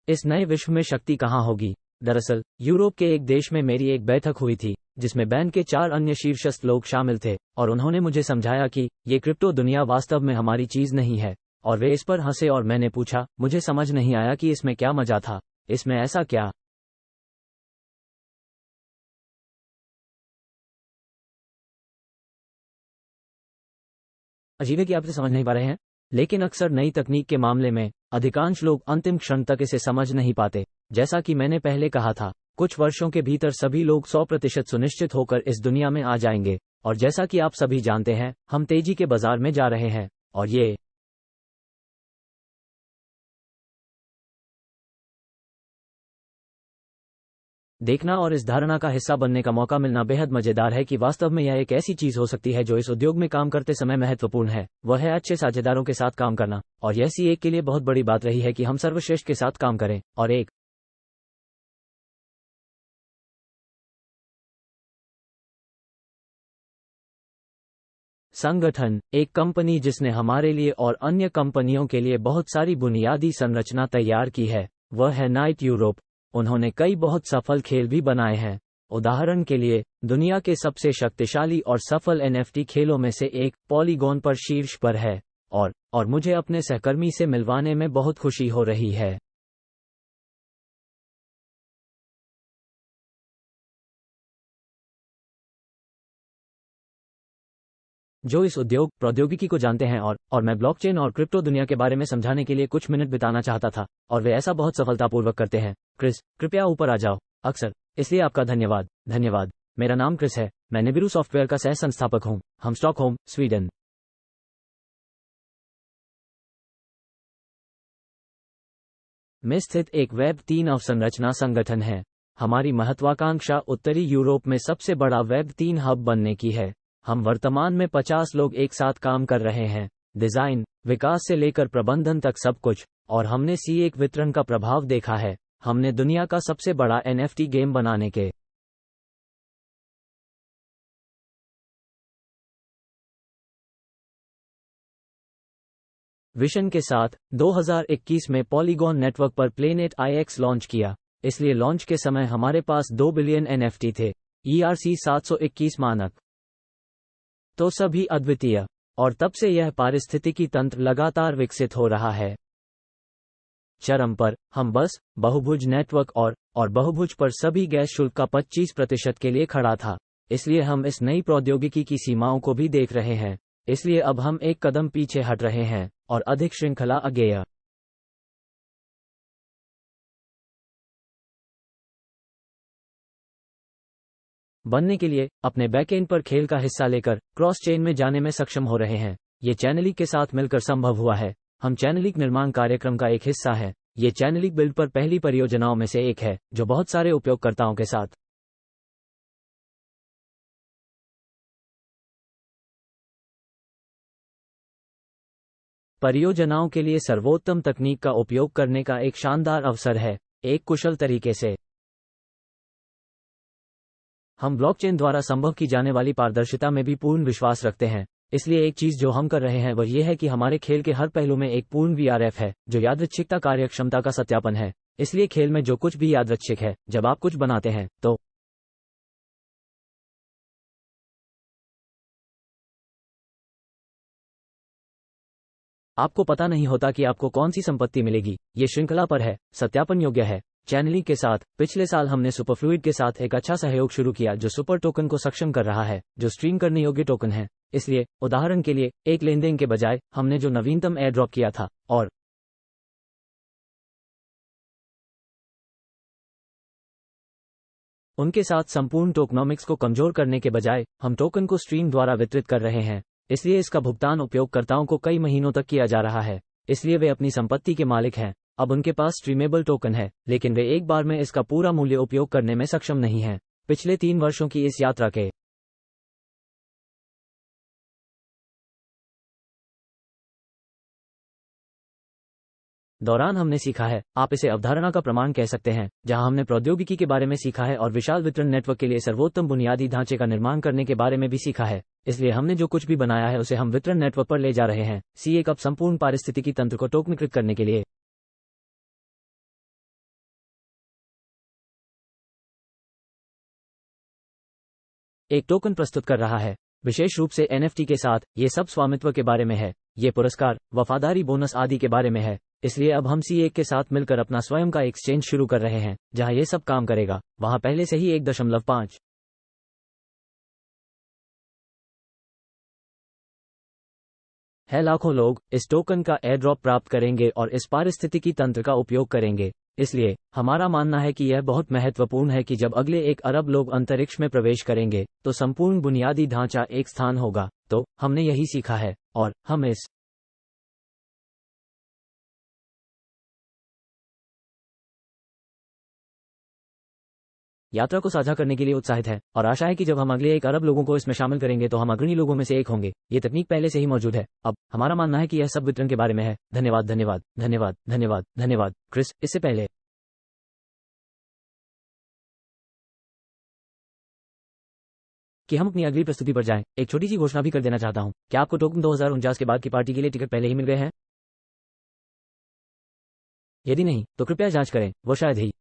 इस नए विश्व में शक्ति कहाँ होगी? दरअसल यूरोप के एक देश में मेरी एक बैठक हुई थी जिसमें बैंड के 4 अन्य शीर्षस्थ लोग शामिल थे और उन्होंने मुझे समझाया कि ये क्रिप्टो दुनिया वास्तव में हमारी चीज नहीं है और वे इस पर हंसे और मैंने पूछा, मुझे समझ नहीं आया कि इसमें क्या मजा था, इसमें ऐसा क्या? अजीब है कि आप इसे समझ नहीं पा रहे हैं, लेकिन अक्सर नई तकनीक के मामले में अधिकांश लोग अंतिम क्षण तक इसे समझ नहीं पाते। जैसा कि मैंने पहले कहा था, कुछ वर्षों के भीतर सभी लोग 100% सुनिश्चित होकर इस दुनिया में आ जाएंगे और जैसा कि आप सभी जानते हैं, हम तेजी के बाजार में जा रहे हैं और ये देखना और इस धारणा का हिस्सा बनने का मौका मिलना बेहद मजेदार है कि वास्तव में यह एक ऐसी चीज हो सकती है जो इस उद्योग में काम करते समय महत्वपूर्ण है। वह है अच्छे साझेदारों के साथ काम करना और यह सी एक के लिए बहुत बड़ी बात रही है कि हम सर्वश्रेष्ठ के साथ काम करें और एक संगठन, एक कंपनी जिसने हमारे लिए और अन्य कंपनियों के लिए बहुत सारी बुनियादी संरचना तैयार की है, वह है नाइट यूरोप। उन्होंने कई बहुत सफल खेल भी बनाए हैं। उदाहरण के लिए, दुनिया के सबसे शक्तिशाली और सफल एनएफटी खेलों में से एक पॉलीगॉन पर शीर्ष पर है और मुझे अपने सहकर्मी से मिलवाने में बहुत खुशी हो रही है। जो इस उद्योग प्रौद्योगिकी को जानते हैं और मैं ब्लॉकचेन और क्रिप्टो दुनिया के बारे में समझाने के लिए कुछ मिनट बिताना चाहता था और वे ऐसा बहुत सफलतापूर्वक करते हैं। क्रिस, कृपया ऊपर आ जाओ। अक्सर इसलिए आपका धन्यवाद। धन्यवाद। मेरा नाम क्रिस है, मैं निबिरू सॉफ्टवेयर का सह संस्थापक हूं। हम स्टॉकहोम, स्वीडन में स्थित एक वेब 3 अवसंरचना संगठन है। हमारी महत्वाकांक्षा उत्तरी यूरोप में सबसे बड़ा वेब 3 हब बनने की है। हम वर्तमान में 50 लोग एक साथ काम कर रहे हैं, डिजाइन, विकास से लेकर प्रबंधन तक सब कुछ, और हमने C1 वितरण का प्रभाव देखा है। हमने दुनिया का सबसे बड़ा NFT गेम बनाने के विशन के साथ 2021 में पॉलीगॉन नेटवर्क पर प्लेनेट IX लॉन्च किया। इसलिए लॉन्च के समय हमारे पास 2 बिलियन NFT थे। ERC 721 मानक तो सभी अद्वितीय, और तब से यह पारिस्थितिकी तंत्र लगातार विकसित हो रहा है। चरम पर हम बस बहुभुज नेटवर्क और बहुभुज पर सभी गैस शुल्क का 25% के लिए खड़ा था। इसलिए हम इस नई प्रौद्योगिकी की सीमाओं को भी देख रहे हैं। इसलिए अब हम एक कदम पीछे हट रहे हैं और अधिक श्रृंखला अज्ञेय बनने के लिए अपने बैकएंड पर खेल का हिस्सा लेकर क्रॉस चेन में जाने में सक्षम हो रहे हैं। ये चैनलिक के साथ मिलकर संभव हुआ है। हम चैनलिक निर्माण कार्यक्रम का एक हिस्सा है। ये चैनलिक बिल्ड पर पहली परियोजनाओं में से एक है जो बहुत सारे उपयोगकर्ताओं के साथ परियोजनाओं के लिए सर्वोत्तम तकनीक का उपयोग करने का एक शानदार अवसर है, एक कुशल तरीके से। हम ब्लॉकचेन द्वारा संभव की जाने वाली पारदर्शिता में भी पूर्ण विश्वास रखते हैं। इसलिए एक चीज जो हम कर रहे हैं वह यह है कि हमारे खेल के हर पहलू में एक पूर्ण VRF है जो यादृच्छिकता कार्यक्षमता का सत्यापन है। इसलिए खेल में जो कुछ भी यादृच्छिक है, जब आप कुछ बनाते हैं तो आपको पता नहीं होता कि आपको कौन सी संपत्ति मिलेगी। ये श्रृंखला पर है, सत्यापन योग्य है। चैनलिंग के साथ पिछले साल हमने सुपरफ्लूइड के साथ एक अच्छा सहयोग शुरू किया जो सुपर टोकन को सक्षम कर रहा है, जो स्ट्रीम करने योग्य टोकन है। इसलिए उदाहरण के लिए एक लेनदेन के बजाय हमने जो नवीनतम एयर ड्रॉप किया था और उनके साथ संपूर्ण टोकनोमिक्स को कमजोर करने के बजाय हम टोकन को स्ट्रीम द्वारा वितरित कर रहे हैं। इसलिए इसका भुगतान उपयोगकर्ताओं को कई महीनों तक किया जा रहा है। इसलिए वे अपनी संपत्ति के मालिक हैं। अब उनके पास स्ट्रीमेबल टोकन है, लेकिन वे एक बार में इसका पूरा मूल्य उपयोग करने में सक्षम नहीं हैं। पिछले 3 वर्षों की इस यात्रा के दौरान हमने सीखा है, आप इसे अवधारणा का प्रमाण कह सकते हैं, जहां हमने प्रौद्योगिकी के बारे में सीखा है और विशाल वितरण नेटवर्क के लिए सर्वोत्तम बुनियादी ढांचे का निर्माण करने के बारे में भी सीखा है। इसलिए हमने जो कुछ भी बनाया है उसे हम वितरण नेटवर्क पर ले जा रहे हैं। C1 अब संपूर्ण पारिस्थितिकी तंत्र को टोकनीकृत करने के लिए एक टोकन प्रस्तुत कर रहा है। विशेष रूप से NFT के साथ ये सब स्वामित्व के बारे में है, ये पुरस्कार, वफादारी बोनस आदि के बारे में है। इसलिए अब हम C1 के साथ मिलकर अपना स्वयं का एक्सचेंज शुरू कर रहे हैं, जहां ये सब काम करेगा। वहां पहले से ही 1.5 है लाखों लोग इस टोकन का एयर ड्रॉप प्राप्त करेंगे और इस पारिस्थितिकी तंत्र का उपयोग करेंगे। इसलिए हमारा मानना है कि यह बहुत महत्वपूर्ण है कि जब अगले 1 अरब लोग अंतरिक्ष में प्रवेश करेंगे तो संपूर्ण बुनियादी ढांचा एक स्थान होगा। तो हमने यही सीखा है और हम इस यात्रा को साझा करने के लिए उत्साहित है और आशा है कि जब हम अगले 1 अरब लोगों को इसमें शामिल करेंगे तो हम अग्रणी लोगों में से एक होंगे। ये तकनीक पहले से ही मौजूद है। अब हमारा मानना है कि यह सब वितरण के बारे में है। धन्यवाद धन्यवाद धन्यवाद धन्यवाद धन्यवाद क्रिस। इससे पहले कि हम अपनी अगली प्रस्तुति पर जाएं, एक छोटी सी घोषणा भी कर देना चाहता हूं। क्या आपको टोकन 2049 के बाद की पार्टी के लिए टिकट पहले ही मिल गए हैं? यदि नहीं तो कृपया जांच करें, वो शायद ही